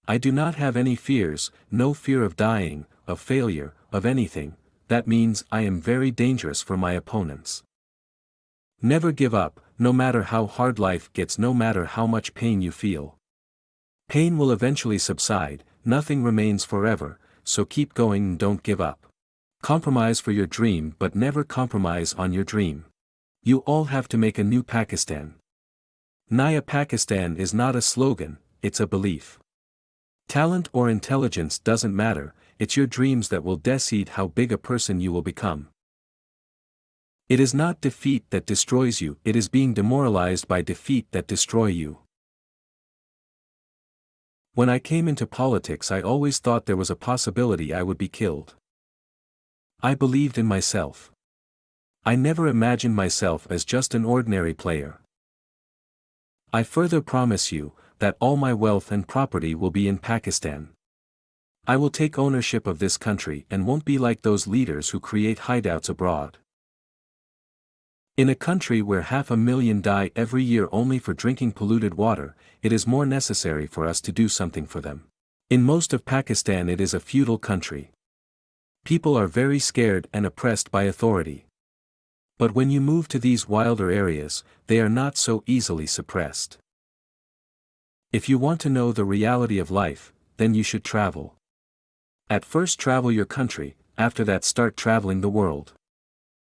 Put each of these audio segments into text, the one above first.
I do not have any fears, no fear of dying, of failure, of anything. That means I am very dangerous for my opponents. Never give up, no matter how hard life gets, no matter how much pain you feel. Pain will eventually subside, nothing remains forever, so keep going and don't give up. Compromise for your dream, but never compromise on your dream. You all have to make a new Pakistan. Naya Pakistan is not a slogan, it's a belief. Talent or intelligence doesn't matter, it's your dreams that will decide how big a person you will become. It is not defeat that destroys you, it is being demoralized by defeat that destroy you. When I came into politics, I always thought there was a possibility I would be killed. I believed in myself. I never imagined myself as just an ordinary player. I further promise you that all my wealth and property will be in Pakistan. I will take ownership of this country and won't be like those leaders who create hideouts abroad. In a country where 500,000 die every year only for drinking polluted water, it is more necessary for us to do something for them. In most of Pakistan it is a feudal country. People are very scared and oppressed by authority. But when you move to these wilder areas, they are not so easily suppressed. If you want to know the reality of life, then you should travel. At first travel your country, after that start traveling the world.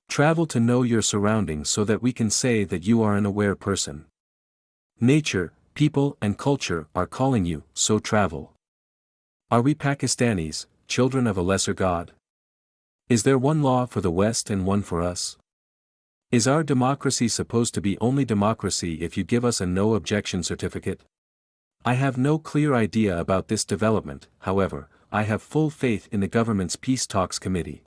Travel to know your surroundings so that we can say that you are an aware person. Nature, people and culture are calling you, so travel. Are we Pakistanis, children of a lesser God? Is there one law for the West and one for us? Is our democracy supposed to be only democracy if you give us a no objection certificate? I have no clear idea about this development, however, I have full faith in the government's Peace Talks Committee.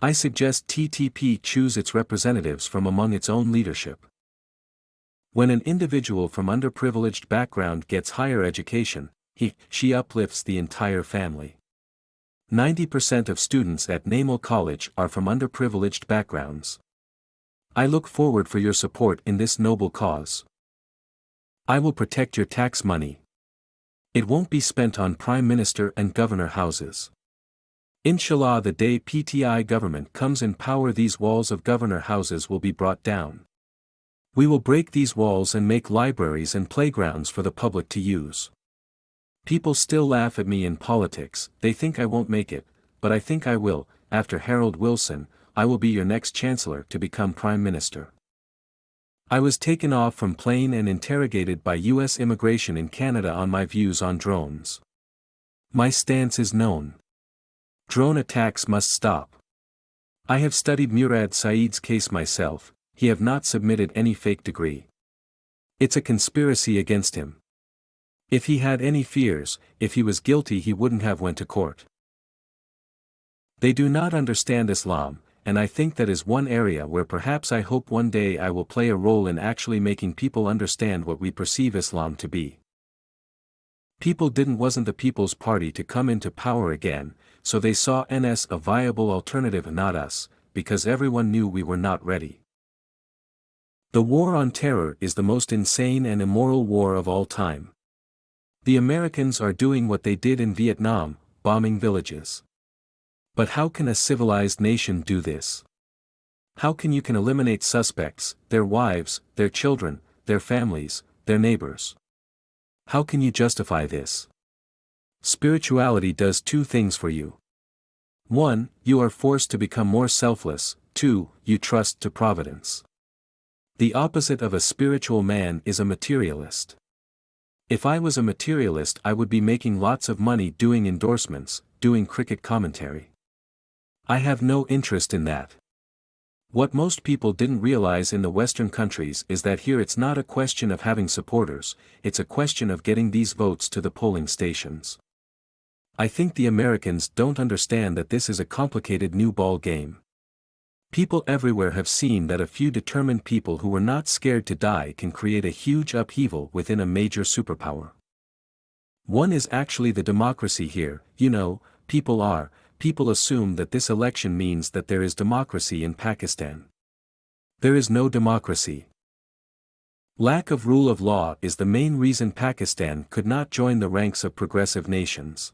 I suggest TTP choose its representatives from among its own leadership. When an individual from underprivileged background gets higher education, she uplifts the entire family. 90% of students at Namal College are from underprivileged backgrounds. I look forward for your support in this noble cause. I will protect your tax money. It won't be spent on Prime Minister and Governor houses. Inshallah, the day PTI government comes in power, these walls of governor houses will be brought down. We will break these walls and make libraries and playgrounds for the public to use. People still laugh at me in politics, they think I won't make it, but I think I will. After Harold Wilson, I will be your next chancellor to become Prime Minister. I was taken off from plane and interrogated by US immigration in Canada on my views on drones. My stance is known. Drone attacks must stop. I have studied Murad Saeed's case myself, he have not submitted any fake degree. It's a conspiracy against him. If he had any fears, if he was guilty he wouldn't have went to court. They do not understand Islam, and I think that is one area where perhaps I hope one day I will play a role in actually making people understand what we perceive Islam to be. People wasn't the People's Party to come into power again, so they saw NS a viable alternative and not us, because everyone knew we were not ready. The war on terror is the most insane and immoral war of all time. The Americans are doing what they did in Vietnam, bombing villages. But how can a civilized nation do this? How can you eliminate suspects, their wives, their children, their families, their neighbors? How can you justify this? Spirituality does two things for you. 1. You are forced to become more selfless. 2. You trust to providence. The opposite of a spiritual man is a materialist. If I was a materialist I would be making lots of money doing endorsements, doing cricket commentary. I have no interest in that. What most people didn't realize in the Western countries is that here it's not a question of having supporters, it's a question of getting these votes to the polling stations. I think the Americans don't understand that this is a complicated new ball game. People everywhere have seen that a few determined people who were not scared to die can create a huge upheaval within a major superpower. One is actually the democracy here, people assume that this election means that there is democracy in Pakistan. There is no democracy. Lack of rule of law is the main reason Pakistan could not join the ranks of progressive nations.